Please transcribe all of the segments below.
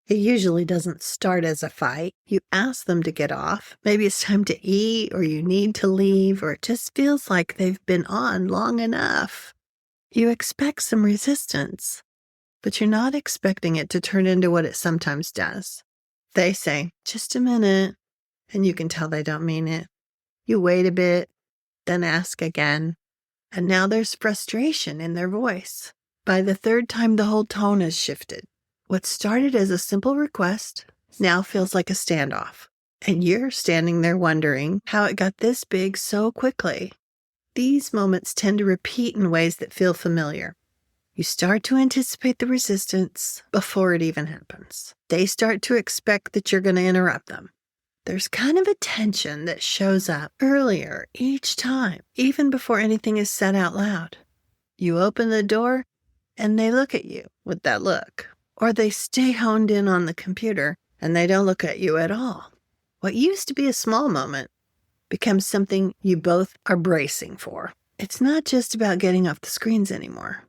It usually doesn't start as a fight. You ask them to get off. Maybe it's time to eat, or you need to leave, or it just feels like they've been on long enough. You expect some resistance, but you're not expecting it to turn into what it sometimes does. They say, "Just a minute," and you can tell they don't mean it. You wait a bit, then ask again, and now there's frustration in their voice. By the third time, the whole tone has shifted. What started as a simple request now feels like a standoff, and you're standing there wondering how it got this big so quickly. These moments tend to repeat in ways that feel familiar. You start to anticipate the resistance before it even happens. They start to expect that you're going to interrupt them. There's kind of a tension that shows up earlier each time, even before anything is said out loud. You open the door, and they look at you with that look. Or they stay honed in on the computer, and they don't look at you at all. What used to be a small moment becomes something you both are bracing for. It's not just about getting off the screens anymore.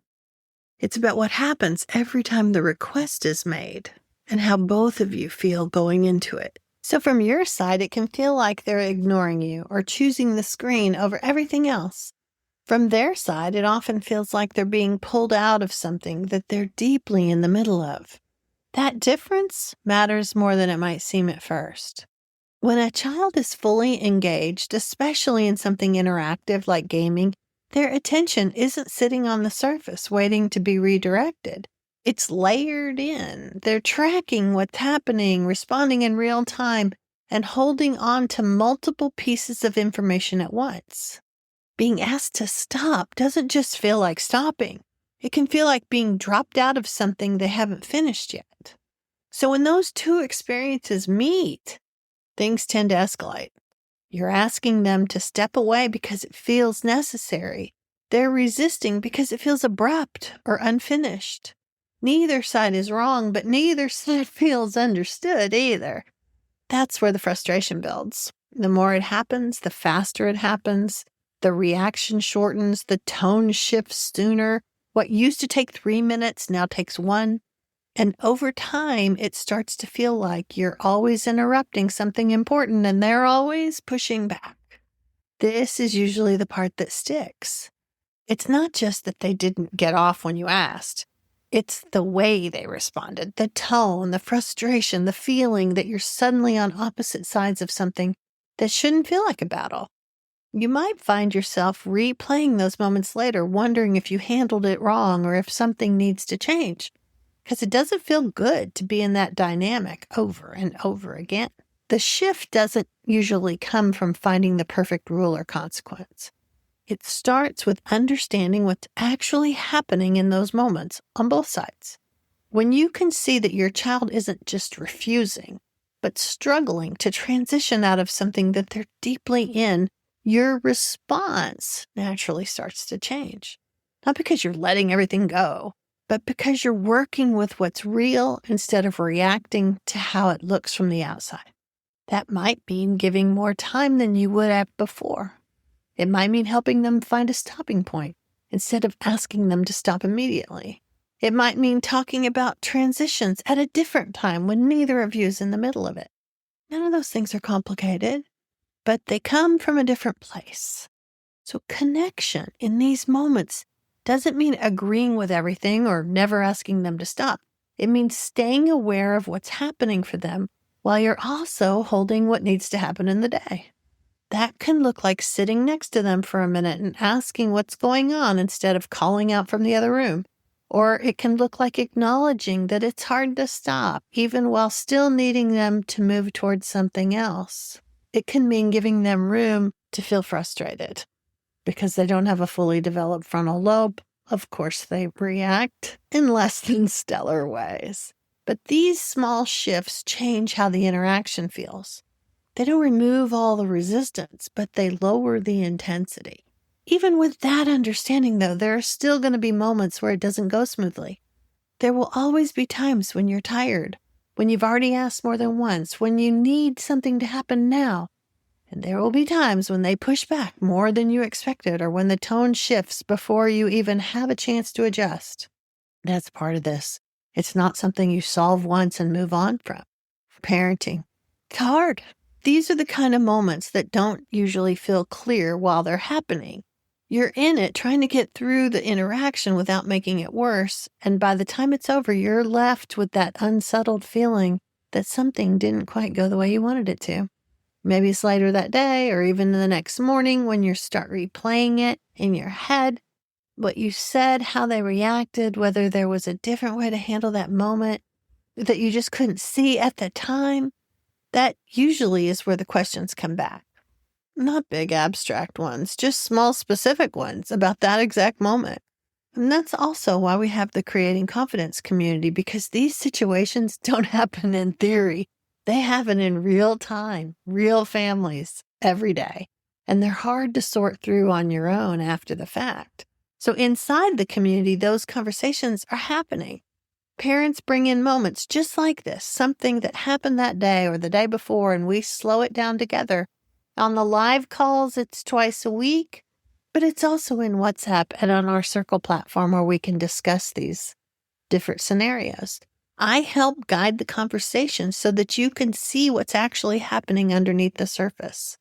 It's about what happens every time the request is made and how both of you feel going into it. So from your side, it can feel like they're ignoring you or choosing the screen over everything else. From their side, it often feels like they're being pulled out of something that they're deeply in the middle of. That difference matters more than it might seem at first. When a child is fully engaged, especially in something interactive like gaming, their attention isn't sitting on the surface waiting to be redirected. It's layered in. They're tracking what's happening, responding in real time, and holding on to multiple pieces of information at once. Being asked to stop doesn't just feel like stopping. It can feel like being dropped out of something they haven't finished yet. So when those two experiences meet, things tend to escalate. You're asking them to step away because it feels necessary. They're resisting because it feels abrupt or unfinished. Neither side is wrong, but neither side feels understood either. That's where the frustration builds. The more it happens, the faster it happens. The reaction shortens, the tone shifts sooner. What used to take 3 minutes now takes 1. And over time, it starts to feel like you're always interrupting something important and they're always pushing back. This is usually the part that sticks. It's not just that they didn't get off when you asked. It's the way they responded, the tone, the frustration, the feeling that you're suddenly on opposite sides of something that shouldn't feel like a battle. You might find yourself replaying those moments later, wondering if you handled it wrong or if something needs to change, because it doesn't feel good to be in that dynamic over and over again. The shift doesn't usually come from finding the perfect rule or consequence. It starts with understanding what's actually happening in those moments on both sides. When you can see that your child isn't just refusing, but struggling to transition out of something that they're deeply in, your response naturally starts to change. Not because you're letting everything go, but because you're working with what's real instead of reacting to how it looks from the outside. That might mean giving more time than you would have before. It might mean helping them find a stopping point instead of asking them to stop immediately. It might mean talking about transitions at a different time when neither of you is in the middle of it. None of those things are complicated, but they come from a different place. So connection in these moments doesn't mean agreeing with everything or never asking them to stop. It means staying aware of what's happening for them while you're also holding what needs to happen in the day. That can look like sitting next to them for a minute and asking what's going on instead of calling out from the other room. Or it can look like acknowledging that it's hard to stop, even while still needing them to move towards something else. It can mean giving them room to feel frustrated because they don't have a fully developed frontal lobe. Of course, they react in less than stellar ways. But these small shifts change how the interaction feels. They don't remove all the resistance, but they lower the intensity. Even with that understanding, though, there are still going to be moments where it doesn't go smoothly. There will always be times when you're tired, when you've already asked more than once, when you need something to happen now. And there will be times when they push back more than you expected or when the tone shifts before you even have a chance to adjust. That's part of this. It's not something you solve once and move on from. Parenting. It's hard. These are the kind of moments that don't usually feel clear while they're happening. You're in it trying to get through the interaction without making it worse, and by the time it's over, you're left with that unsettled feeling that something didn't quite go the way you wanted it to. Maybe it's later that day or even the next morning when you start replaying it in your head, what you said, how they reacted, whether there was a different way to handle that moment that you just couldn't see at the time. That usually is where the questions come back. Not big abstract ones, just small specific ones about that exact moment. And that's also why we have the Creating Confidence community, because these situations don't happen in theory. They happen in real time, real families, every day. And they're hard to sort through on your own after the fact. So inside the community, those conversations are happening. Parents bring in moments just like this, something that happened that day or the day before, and we slow it down together. On the live calls, it's twice a week, but it's also in WhatsApp and on our Circle platform where we can discuss these different scenarios. I help guide the conversation so that you can see what's actually happening underneath the surface,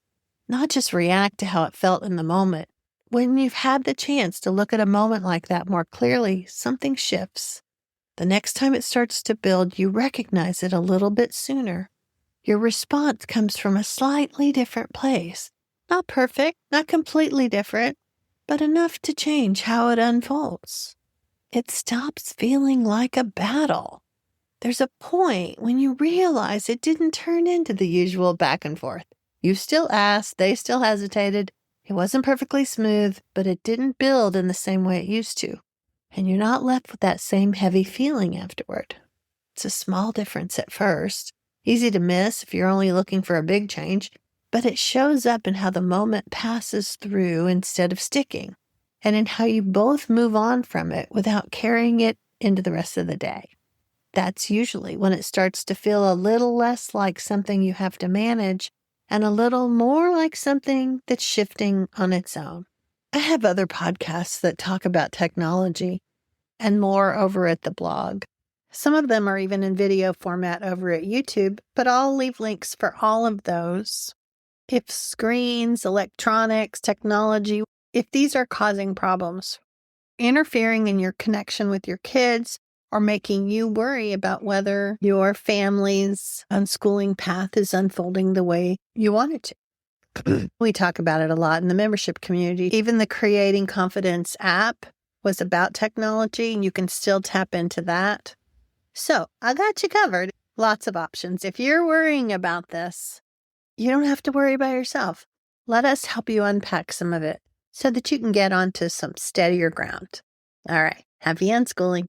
not just react to how it felt in the moment. When you've had the chance to look at a moment like that more clearly, something shifts. The next time it starts to build, you recognize it a little bit sooner. Your response comes from a slightly different place. Not perfect, not completely different, but enough to change how it unfolds. It stops feeling like a battle. There's a point when you realize it didn't turn into the usual back and forth. You still asked, they still hesitated. It wasn't perfectly smooth, but it didn't build in the same way it used to. And you're not left with that same heavy feeling afterward. It's a small difference at first, easy to miss if you're only looking for a big change, but it shows up in how the moment passes through instead of sticking, and in how you both move on from it without carrying it into the rest of the day. That's usually when it starts to feel a little less like something you have to manage and a little more like something that's shifting on its own. I have other podcasts that talk about technology and more over at the blog. Some of them are even in video format over at YouTube, but I'll leave links for all of those. If screens, electronics, technology, if these are causing problems, interfering in your connection with your kids, or making you worry about whether your family's unschooling path is unfolding the way you want it to. We talk about it a lot in the membership community. Even the Creating Confidence app was about technology, and you can still tap into that. So I got you covered. Lots of options. If you're worrying about this, you don't have to worry by yourself. Let us help you unpack some of it so that you can get onto some steadier ground. All right. Happy unschooling.